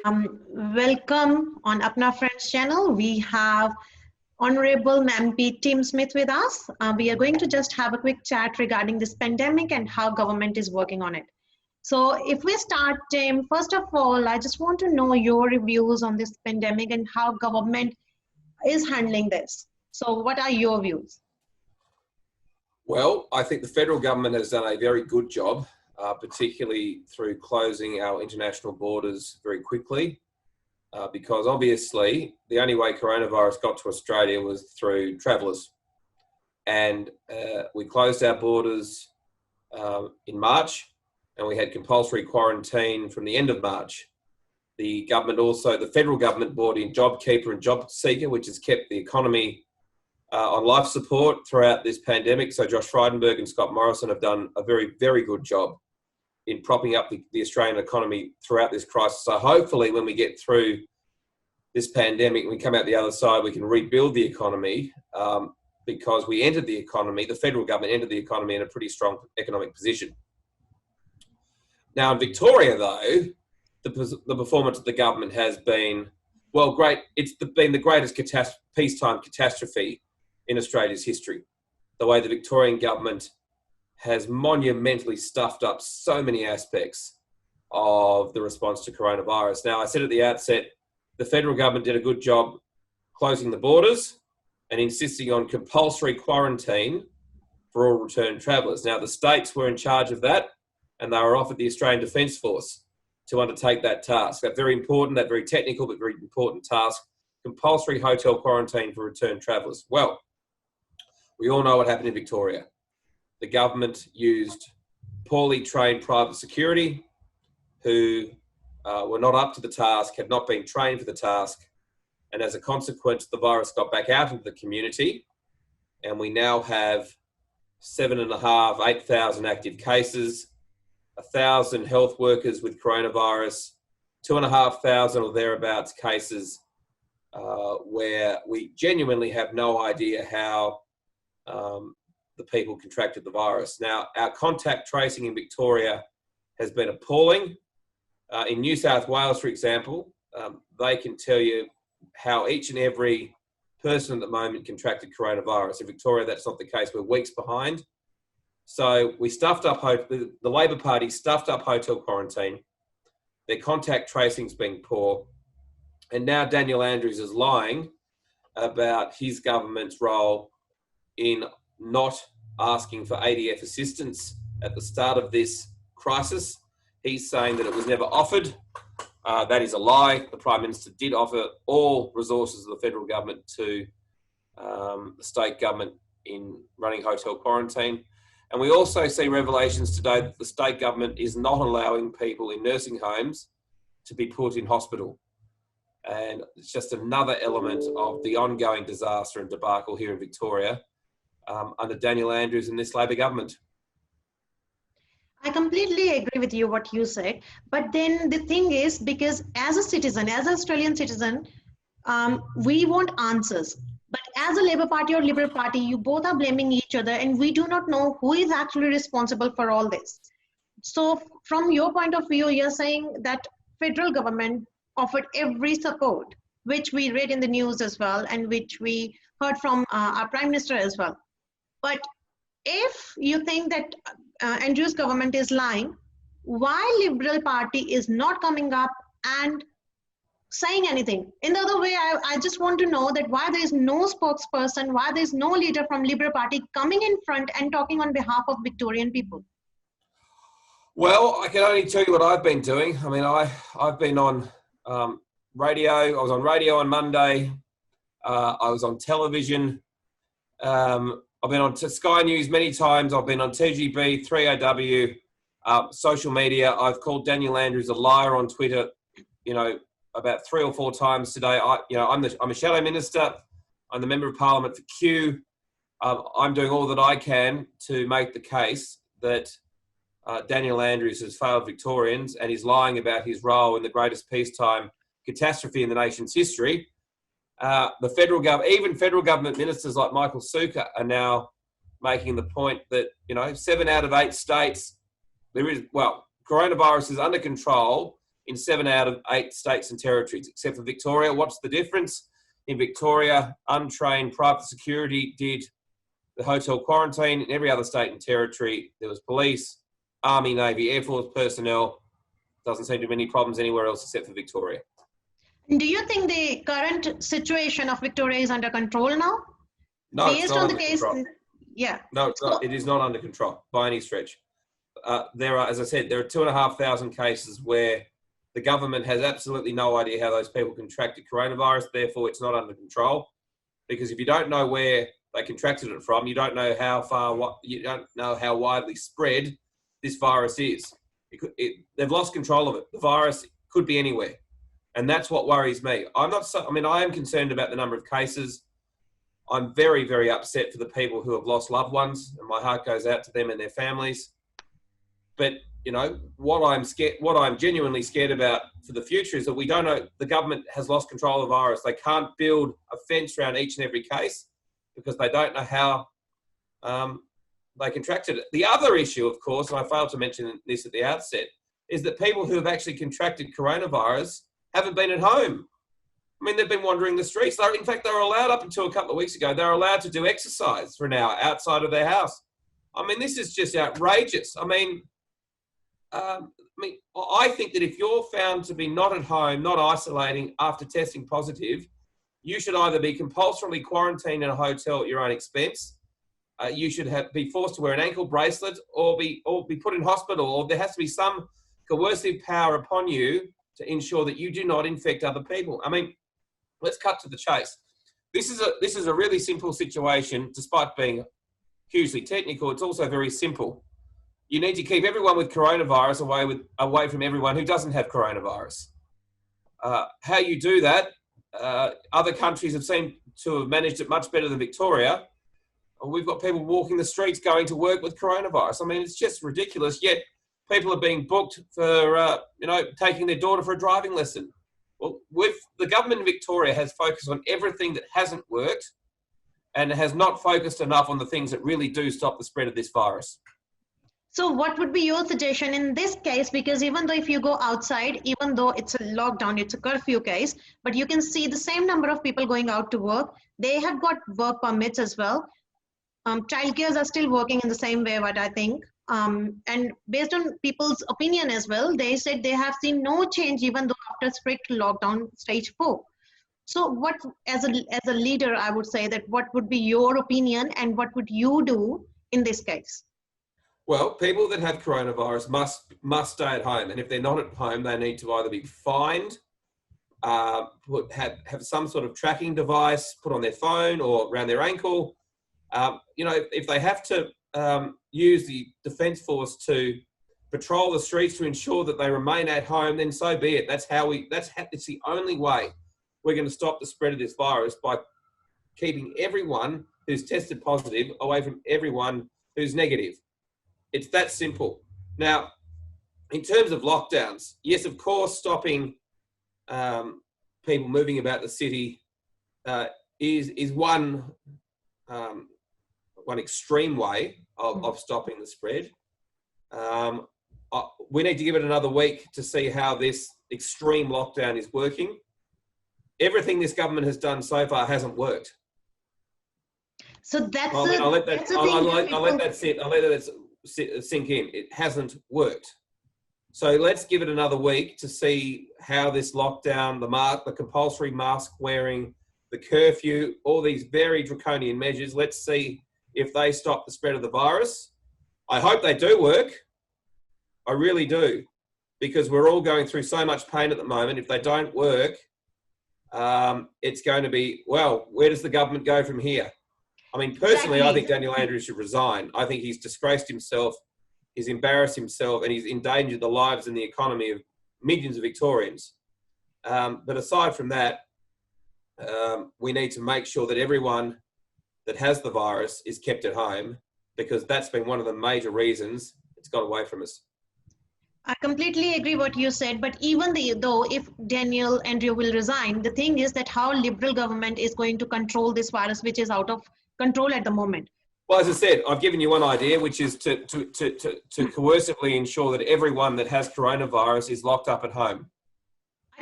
Welcome on Apna Friends channel. We have Honorable MP Tim Smith with us. We are going to just have a quick chat regarding this pandemic and how government is working on it. So if we start, Tim, first of all, I just want to know your reviews on this pandemic and how government is handling this. So what are your views? Well, I think the federal government has done a very good job, particularly through closing our international borders very quickly, because obviously the only way coronavirus got to Australia was through travellers. And we closed our borders in March, and we had compulsory quarantine from the end of March. The federal government brought in JobKeeper and JobSeeker, which has kept the economy on life support throughout this pandemic. So Josh Frydenberg and Scott Morrison have done a very, very good job in propping up the Australian economy throughout this crisis. So hopefully when we get through this pandemic and we come out the other side, we can rebuild the economy because the federal government entered the economy in a pretty strong economic position. Now in Victoria though, the performance of the government has been, well, great. It's been the greatest peacetime catastrophe in Australia's history. The way the Victorian government has monumentally stuffed up so many aspects of the response to coronavirus. Now, I said at the outset, the federal government did a good job closing the borders and insisting on compulsory quarantine for all returned travellers. Now, the states were in charge of that, and they were offered the Australian Defence Force to undertake that task. That very important, that very technical, but very important task, compulsory hotel quarantine for returned travellers. Well, we all know what happened in Victoria. The government used poorly trained private security who were not up to the task, had not been trained for the task, and as a consequence, the virus got back out into the community, and we now have 7,500, 8,000 active cases, 1,000 health workers with coronavirus, 2,500 or thereabouts cases where we genuinely have no idea how the people contracted the virus. Now, our contact tracing in Victoria has been appalling. In New South Wales, for example, they can tell you how each and every person at the moment contracted coronavirus. In Victoria, that's not the case. We're weeks behind. So we stuffed up, the Labor Party stuffed up hotel quarantine. Their contact tracing's been poor. And now Daniel Andrews is lying about his government's role in not asking for ADF assistance at the start of this crisis. He's saying that it was never offered. That is a lie. The Prime Minister did offer all resources of the federal government to the state government in running hotel quarantine. And we also see revelations today that the state government is not allowing people in nursing homes to be put in hospital. And it's just another element of the ongoing disaster and debacle here in Victoria under Daniel Andrews and this Labor government. I completely agree with you what you said, but then the thing is, because as a citizen, as an Australian citizen, we want answers. But as a Labour Party or Liberal Party, you both are blaming each other, and we do not know who is actually responsible for all this. So from your point of view, you're saying that federal government offered every support, which we read in the news as well, and which we heard from our Prime Minister as well. But if you think that Andrews government is lying, why Liberal Party is not coming up and saying anything? In the other way, I just want to know that why there is no spokesperson, why there is no leader from Liberal Party coming in front and talking on behalf of Victorian people. Well, I can only tell you what I've been doing. I mean, I've been on radio. I was on radio on Monday. I was on television. I've been on Sky News many times. I've been on TGB, 3AW, social media. I've called Daniel Andrews a liar on Twitter, about 3 or 4 times today. I'm a shadow minister. I'm the member of Parliament for Kew. I'm doing all that I can to make the case that Daniel Andrews has failed Victorians and is lying about his role in the greatest peacetime catastrophe in the nation's history. The federal government, even federal government ministers like Michael Sukkar are now making the point that, 7 out of 8 states, coronavirus is under control in 7 out of 8 states and territories, except for Victoria. What's the difference? In Victoria, untrained private security did the hotel quarantine. In every other state and territory, there was police, Army, Navy, Air Force personnel. Doesn't seem to be any problems anywhere else except for Victoria. Do you think the current situation of Victoria is under control now? No, Based it's not on the under case, control. yeah. No, it's not. It is not under control by any stretch. There are, as I said, there are 2,500 cases where the government has absolutely no idea how those people contracted coronavirus. Therefore, it's not under control. Because if you don't know where they contracted it from, you don't know how far, you don't know how widely spread this virus is. They've lost control of it. The virus could be anywhere. And that's what worries me. I am concerned about the number of cases. I'm very, very upset for the people who have lost loved ones, and my heart goes out to them and their families. But, you know, what I'm genuinely scared about for the future is that we don't know, the government has lost control of the virus. They can't build a fence around each and every case because they don't know how they contracted it. The other issue, of course, and I failed to mention this at the outset, is that people who have actually contracted coronavirus haven't been at home. I mean, they've been wandering the streets. In fact, they were allowed up until a couple of weeks ago, they were allowed to do exercise for an hour outside of their house. I mean, this is just outrageous. I think that if you're found to be not at home, not isolating after testing positive, you should either be compulsorily quarantined in a hotel at your own expense. You should be forced to wear an ankle bracelet or be put in hospital, or there has to be some coercive power upon you to ensure that you do not infect other people. I mean, let's cut to the chase. This is a really simple situation, despite being hugely technical. It's also very simple. You need to keep everyone with coronavirus away from everyone who doesn't have coronavirus. How you do that, other countries have seemed to have managed it much better than Victoria. We've got people walking the streets going to work with coronavirus. I mean, it's just ridiculous. Yet people are being booked for, taking their daughter for a driving lesson. Well, the government in Victoria has focused on everything that hasn't worked and has not focused enough on the things that really do stop the spread of this virus. So what would be your suggestion in this case? Because even though if you go outside, even though it's a lockdown, it's a curfew case, but you can see the same number of people going out to work. They have got work permits as well. Childcares are still working in the same way, what I think. And based on people's opinion as well, they said they have seen no change even though after strict lockdown stage 4. So what, as a leader, I would say that what would be your opinion and what would you do in this case? Well, people that have coronavirus must stay at home. And if they're not at home, they need to either be fined, have some sort of tracking device put on their phone or around their ankle. If they have to use the Defence Force to patrol the streets to ensure that they remain at home, then so be it. It's the only way we're going to stop the spread of this virus, by keeping everyone who's tested positive away from everyone who's negative. It's that simple. Now, in terms of lockdowns, yes, of course, stopping people moving about the city is one extreme way of stopping the spread. We need to give it another week to see how this extreme lockdown is working. Everything this government has done so far hasn't worked. So that's I'll let that sink in. It hasn't worked. So let's give it another week to see how this lockdown, the compulsory mask wearing, the curfew, all these very draconian measures, let's see if they stop the spread of the virus. I hope they do work. I really do, because we're all going through so much pain at the moment. If they don't work, it's going to be, well, where does the government go from here? I mean, personally, I think Daniel Andrews should resign. I think he's disgraced himself, he's embarrassed himself, and he's endangered the lives and the economy of millions of Victorians. But aside from that, we need to make sure that everyone that has the virus is kept at home, because that's been one of the major reasons it's got away from us. I completely agree what you said, but even though if Daniel Andrew will resign, the thing is that how Liberal government is going to control this virus, which is out of control at the moment. Well, as I said, I've given you one idea, which is to coercively ensure that everyone that has coronavirus is locked up at home.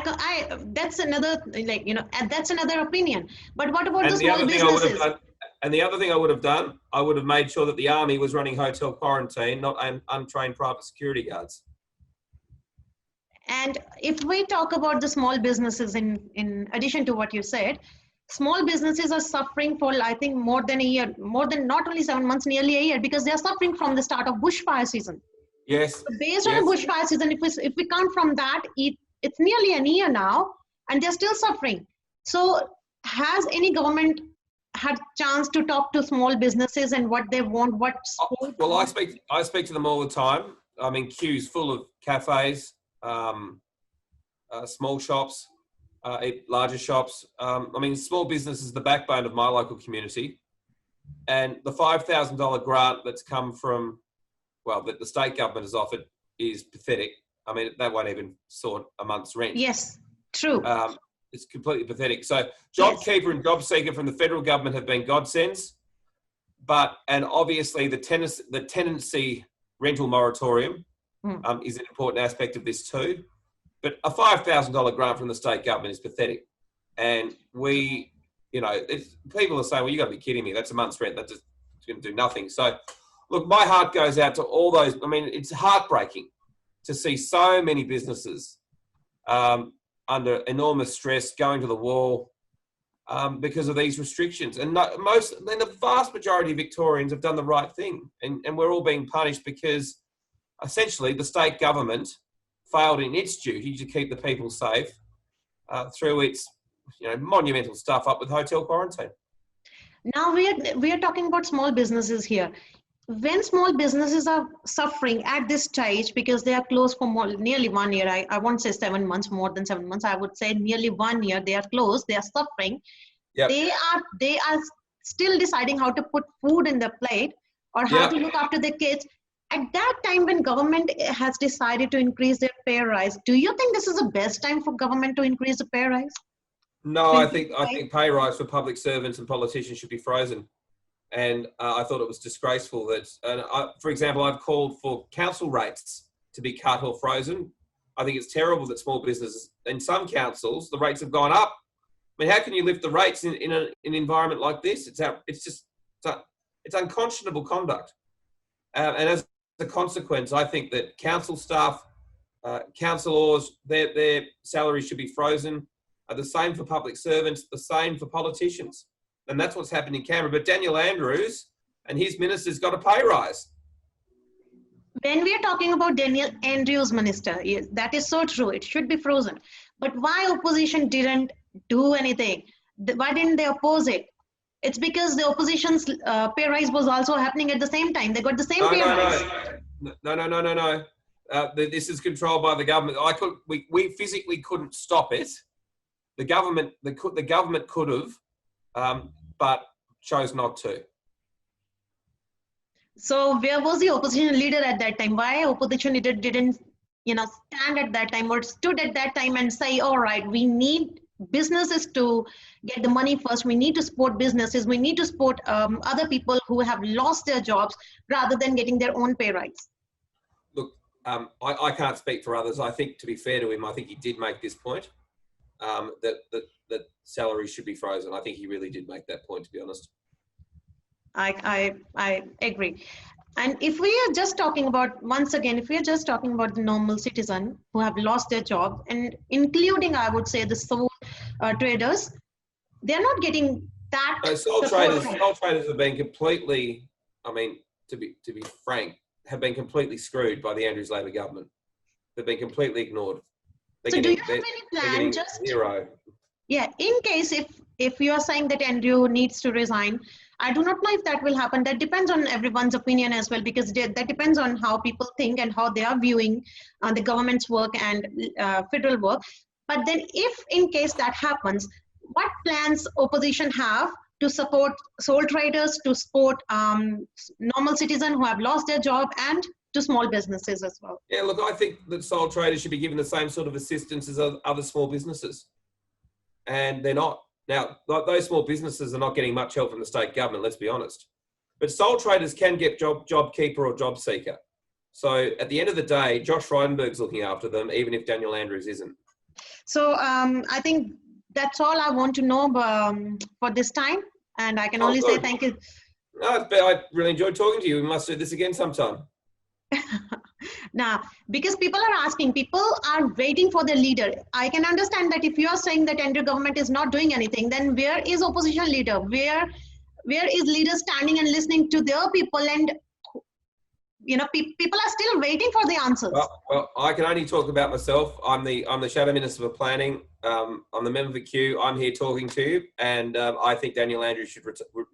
That's another, like, and that's another opinion. But what about the And the small other thing I would have businesses? done, and the other thing I would have done, I would have made sure that the army was running hotel quarantine, not untrained private security guards. And if we talk about the small businesses, in addition to what you said, small businesses are suffering for, I think, more than a year, more than not only 7 months, nearly a year, because they are suffering from the start of bushfire season. Yes, Based on a yes. bushfire season, if we count from that, it's nearly a year now, and they're still suffering. So, has any government had chance to talk to small businesses and what they want, what support? Well, I speak to them all the time. I mean, queues full of cafes, small shops, larger shops. I mean, small business is the backbone of my local community, and the $5,000 grant that's come from, well, that the state government has offered is pathetic. I mean, that won't even sort a month's rent. Yes, true. It's completely pathetic. So Yes. JobKeeper and JobSeeker from the federal government have been godsends, and obviously the tenancy rental moratorium is an important aspect of this too. But a $5,000 grant from the state government is pathetic. And people are saying, well, you got to be kidding me. That's a month's rent. That's just going to do nothing. So, look, my heart goes out to all those. I mean, it's heartbreaking to see so many businesses under enormous stress, going to the wall because of these restrictions. And the vast majority of Victorians have done the right thing. And we're all being punished because essentially the state government failed in its duty to keep the people safe through its monumental stuff up with hotel quarantine. Now we are talking about small businesses here. When small businesses are suffering at this stage because they are closed for nearly 1 year, I won't say 7 months, more than 7 months, I would say nearly 1 year, they are closed, they are suffering. Yep. They are still deciding how to put food in their plate or how to look after their kids. At that time when government has decided to increase their pay rise, do you think this is the best time for government to increase the pay rise? No, I think pay rise for public servants and politicians should be frozen. And I thought it was disgraceful that, for example, I've called for council rates to be cut or frozen. I think it's terrible that small businesses, in some councils, the rates have gone up. I mean, how can you lift the rates in an environment like this? It's unconscionable conduct. And as a consequence, I think that council staff, councillors, their salaries should be frozen. The same for public servants, the same for politicians. And that's what's happened in Canberra. But Daniel Andrews and his ministers got a pay rise. When we are talking about Daniel Andrews minister, that is so true. It should be frozen. But why opposition didn't do anything? Why didn't they oppose it? It's because the opposition's pay rise was also happening at the same time. They got the same pay rise. No. This is controlled by the government. We physically couldn't stop it. The government could have, but chose not to. So where was the opposition leader at that time? Why opposition leader didn't stand at that time or stood at that time and say, all right, we need businesses to get the money first. We need to support businesses. We need to support other people who have lost their jobs rather than getting their own pay rise. Look, I can't speak for others. I think, to be fair to him, I think he did make this point. That salaries should be frozen. I think he really did make that point, to be honest. I agree. And if we are just talking about, once again, if we are just talking about the normal citizen who have lost their job, and including, I would say, the sole traders, they're not getting that. Sole traders have been completely, I mean, to be frank, have been completely screwed by the Andrews Labor government. They've been completely ignored. So do you have any plan, just zero? Yeah, in case if you are saying that Andrew needs to resign, I do not know if that will happen. That depends on everyone's opinion as well, because that depends on how people think and how they are viewing the government's work and federal work. But then if in case that happens, what plans opposition have to support sole traders, to support normal citizens who have lost their job, and to small businesses as well? Yeah, look, I think that sole traders should be given the same sort of assistance as other small businesses. And they're not. Now, those small businesses are not getting much help from the state government, let's be honest. But sole traders can get JobKeeper or JobSeeker. So at the end of the day, Josh Frydenberg's looking after them, even if Daniel Andrews isn't. So I think that's all I want to know for this time. And I can Oh, only say good. thank you. No, I really enjoyed talking to you. We must do this again sometime. Now, because people are asking, people are waiting for their leader. I can understand that if you are saying that Indian government is not doing anything, then where is opposition leader? Where is leader standing and listening to their people? And people are still waiting for the answers. Well, I can only talk about myself. I'm the Shadow Minister for Planning. I'm the member for Q. I'm here talking to you, and I think Daniel Andrews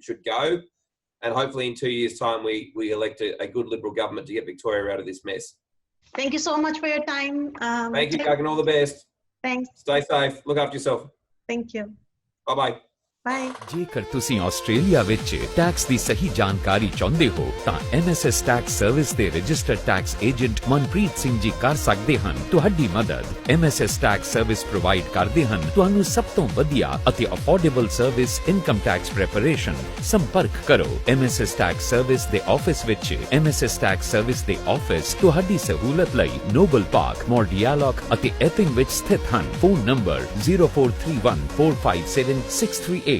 should go. And hopefully in 2 years' time, we elect a good Liberal government to get Victoria out of this mess. Thank you so much for your time. Thank you, Doug, and all the best. Thanks. Stay safe. Look after yourself. Thank you. Bye-bye. Bye. ਜੇਕਰ ਤੁਸੀਂ Australia ਵਿੱਚ tax ਦੀ ਸਹੀ ਜਾਣਕਾਰੀ ਚਾਹੁੰਦੇ ਹੋ ਤਾਂ MSS tax service ਦੇ registered tax agent Manpreet Singh ji ਕਰ ਸਕਦੇ ਹਨ ਤੁਹਾਡੀ ਮਦਦ। MSS ਟੈਕਸ ਸਰਵਿਸ ਪ੍ਰੋਵਾਈਡ ਕਰਦੇ ਹਨ ਤੁਹਾਨੂੰ ਸਭ ਤੋਂ ਵਧੀਆ ਅਤੇ affordable service income tax preparation. ਸੰਪਰਕ ਕਰੋ MSS ਟੈਕਸ ਸਰਵਿਸ ਦੇ ਆਫਿਸ ਵਿੱਚ। MSS ਟੈਕਸ ਸਰਵਿਸ ਦੇ ਆਫਿਸ ਤੁਹਾਡੀ ਸਹੂਲਤ ਲਈ ਨੋਬਲ ਪਾਰਕ, ਮੋਰਡੀਆਲੋਕ ਅਤੇ ਐਪਿੰਗ ਵਿੱਚ ਸਥਿਤ ਹਨ। Phone number 0431457638